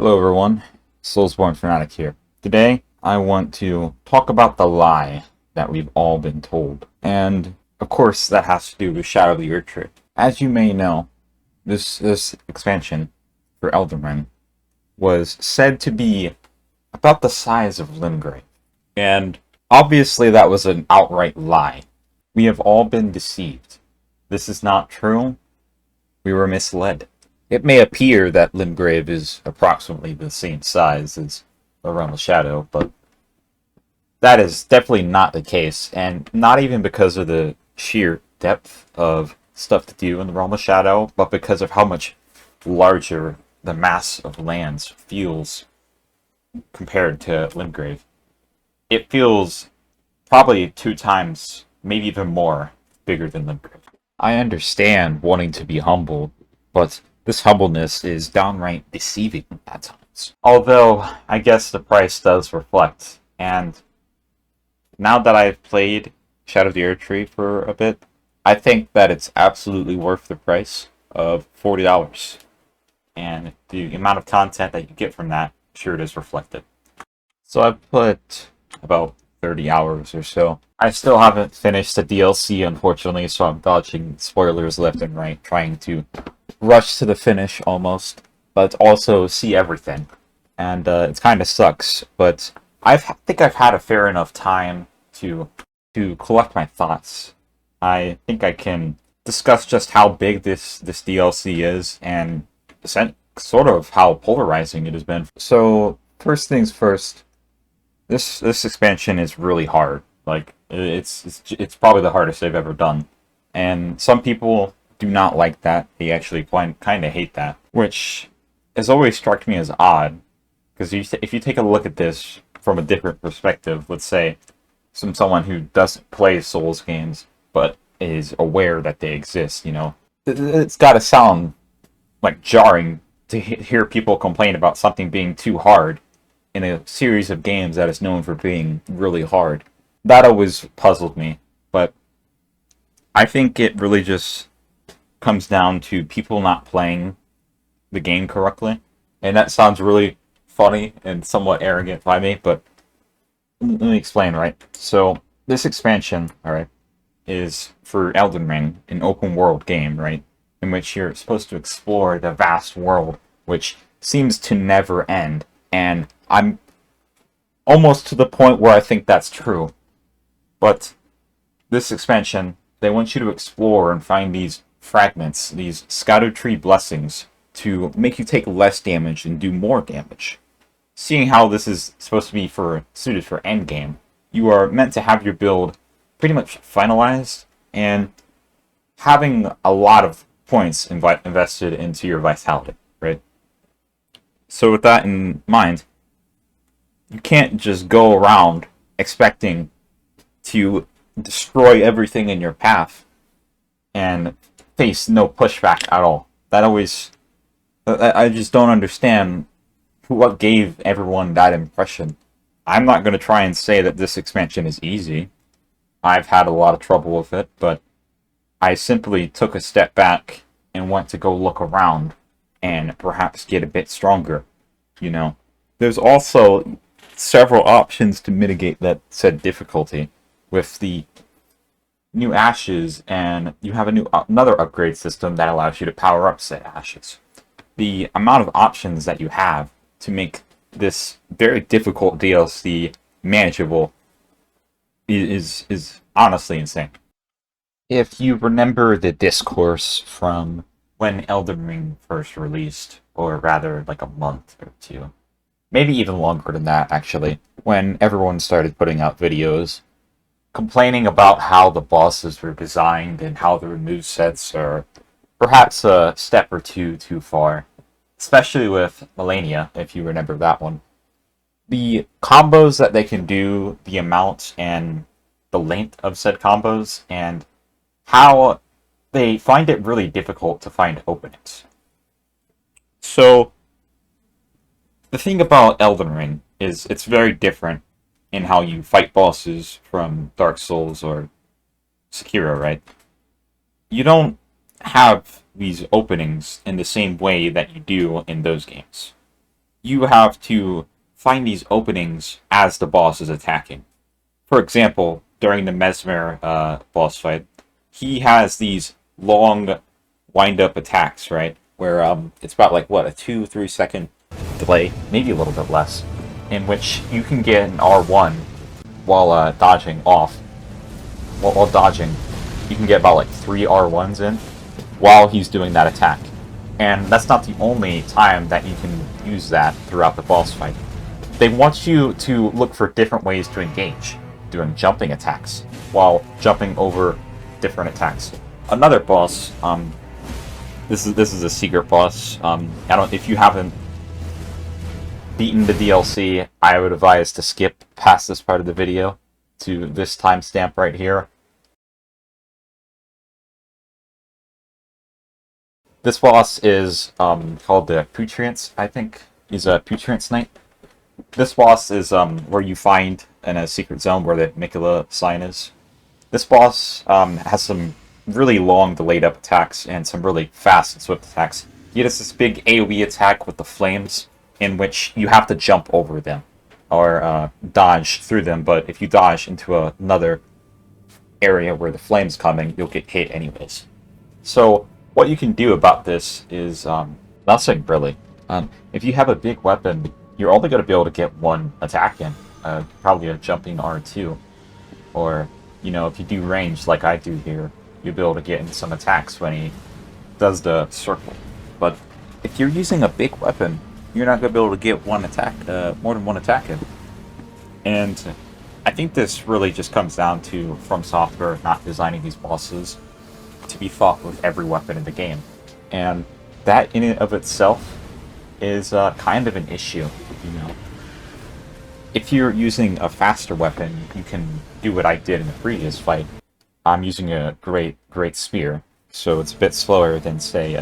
Hello everyone, SoulsBorneFanatic here. Today, I want to talk about the lie that we've all been told. And, of course, that has to do with Shadow of the Erdtree. As you may know, this expansion for Elden Ring was said to be about the size of Limgrave. And, obviously that was an outright lie. We have all been deceived. This is not true. We were misled. It may appear that Limgrave is approximately the same size as the Realm of Shadow, but that is definitely not the case, and not even because of the sheer depth of stuff to do in the Realm of Shadow, but because of how much larger the mass of lands feels compared to Limgrave. It feels probably 2 times, maybe even more, bigger than Limgrave. I understand wanting to be humble, but this humbleness is downright deceiving at times. Although, I guess the price does reflect, and now that I've played Shadow of the Erdtree for a bit, I think that it's absolutely worth the price of $40. And the amount of content that you get from that, sure it is reflected. So I've put about 30 hours or so. I still haven't finished the DLC, unfortunately, so I'm dodging spoilers left and right, trying to rush to the finish almost, but also see everything. And it kind of sucks, but I think I've had a fair enough time to collect my thoughts. I think I can discuss just how big this DLC is and sort of how polarizing it has been. So first things first, this expansion is really hard. Like it's probably the hardest I've ever done, and some people do not like that. They actually kind of hate that, which has always struck me as odd. Because if you take a look at this from a different perspective, let's say someone who doesn't play Souls games but is aware that they exist, it's got to sound like jarring to hear people complain about something being too hard in a series of games that is known for being really hard. That always puzzled me, but I think it really just comes down to people not playing the game correctly. And that sounds really funny and somewhat arrogant by me, but let me explain, right? So, this expansion, alright, is for Elden Ring, an open world game, right? In which you're supposed to explore the vast world, which seems to never end. And I'm almost to the point where I think that's true. But this expansion, they want you to explore and find these fragments, these Shadow Tree blessings, to make you take less damage and do more damage. Seeing how this is supposed to be suited for endgame, you are meant to have your build pretty much finalized and having a lot of points invested into your vitality, right? So with that in mind, you can't just go around expecting to destroy everything in your path and face no pushback at all. I just don't understand what gave everyone that impression. I'm not going to try and say that this expansion is easy. I've had a lot of trouble with it, but I simply took a step back and went to go look around and perhaps get a bit stronger, There's also several options to mitigate that said difficulty with the new ashes, and you have another upgrade system that allows you to power up said ashes. The amount of options that you have to make this very difficult DLC manageable is honestly insane. If you remember the discourse from when Elden Ring first released, or rather like a month or two, maybe even longer than that actually, when everyone started putting out videos complaining about how the bosses were designed and how the movesets are perhaps a step or two too far. Especially with Melania, if you remember that one. The combos that they can do, the amount and the length of said combos, and how they find it really difficult to find openings. So, the thing about Elden Ring is it's very different in how you fight bosses from Dark Souls or Sekiro, right? You don't have these openings in the same way that you do in those games. you have to find these openings as the boss is attacking. For example, during the Mesmer boss fight, he has these long wind-up attacks, right? Where it's about like what, a 2-3 second delay, maybe a little bit less, in which you can get an R1 while dodging off. While dodging, you can get about like 3 R1s in while he's doing that attack. And that's not the only time that you can use that throughout the boss fight. They want you to look for different ways to engage, doing jumping attacks, while jumping over different attacks. Another boss, this is a secret boss. If you haven't beaten the DLC, I would advise to skip past this part of the video to this timestamp right here. This boss is called the Putrients, I think. He's a Putrients Knight. This boss is where you find in a secret zone where the Mikula sign is. This boss has some really long delayed up attacks and some really fast and swift attacks. He does this big AoE attack with the flames in which you have to jump over them or dodge through them, but if you dodge into another area where the flame's coming, you'll get hit anyways. So what you can do about this is nothing really. If you have a big weapon, you're only going to be able to get one attack in, probably a jumping R2, or if you do range like I do here, you'll be able to get in some attacks when he does the circle. But if you're using a big weapon, you're not going to be able to get one attack, more than one attack in. And I think this really just comes down to From Software not designing these bosses to be fought with every weapon in the game. And that in and of itself is kind of an issue, If you're using a faster weapon, you can do what I did in the previous fight. I'm using a great spear, so it's a bit slower than, say,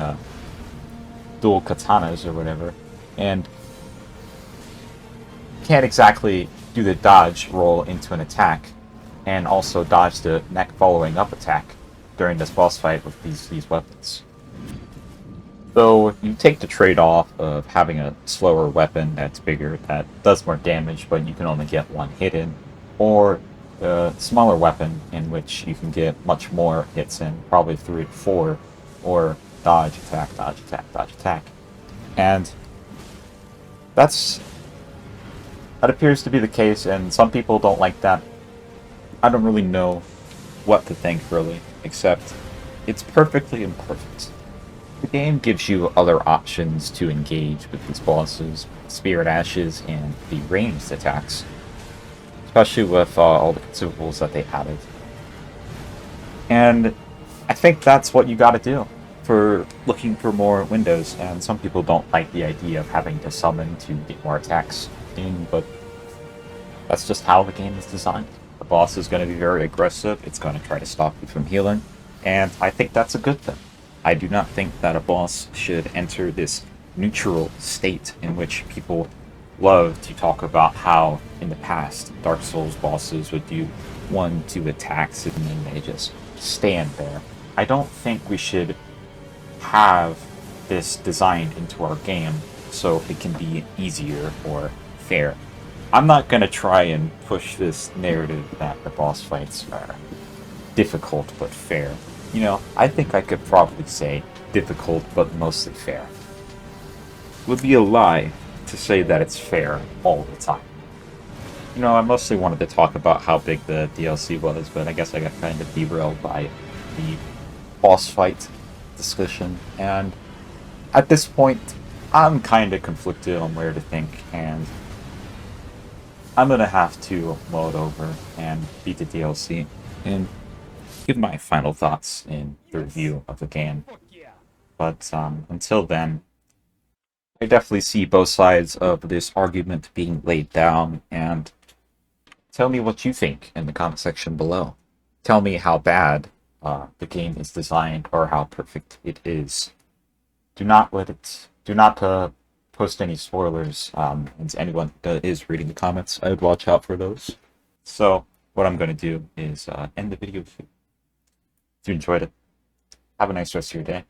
dual katanas or whatever. And can't exactly do the dodge roll into an attack, and also dodge the neck following up attack during this boss fight with these weapons. So you take the trade-off of having a slower weapon that's bigger, that does more damage, but you can only get one hit in, or a smaller weapon in which you can get much more hits in, probably 3 to 4, or dodge, attack, dodge, attack, dodge, attack. And that appears to be the case, and some people don't like that. I don't really know what to think, really, except it's perfectly imperfect. The game gives you other options to engage with these bosses, Spirit Ashes, and the ranged attacks, especially with all the consumables that they added. And I think that's what you gotta do for looking for more windows, and some people don't like the idea of having to summon to get more attacks in, but that's just how the game is designed. The boss is going to be very aggressive, it's going to try to stop you from healing, and I think that's a good thing. I do not think that a boss should enter this neutral state in which people love to talk about how, in the past, Dark Souls bosses would do 1-2 attacks and then they just stand there. I don't think we should have this designed into our game so it can be easier or fair. I'm not going to try and push this narrative that the boss fights are difficult but fair. I think I could probably say difficult but mostly fair. It would be a lie to say that it's fair all the time. I mostly wanted to talk about how big the DLC was, but I guess I got kind of derailed by the boss fight discussion, and at this point, I'm kind of conflicted on where to think, and I'm gonna have to mull it over and beat the DLC and give my final thoughts in the review of the game. But until then, I definitely see both sides of this argument being laid down, and tell me what you think in the comment section below. Tell me how bad the game is designed or how perfect it is. Do not post any spoilers. And anyone that is reading the comments, I would watch out for those. So what I'm going to do is end the video. If you enjoyed it, have a nice rest of your day.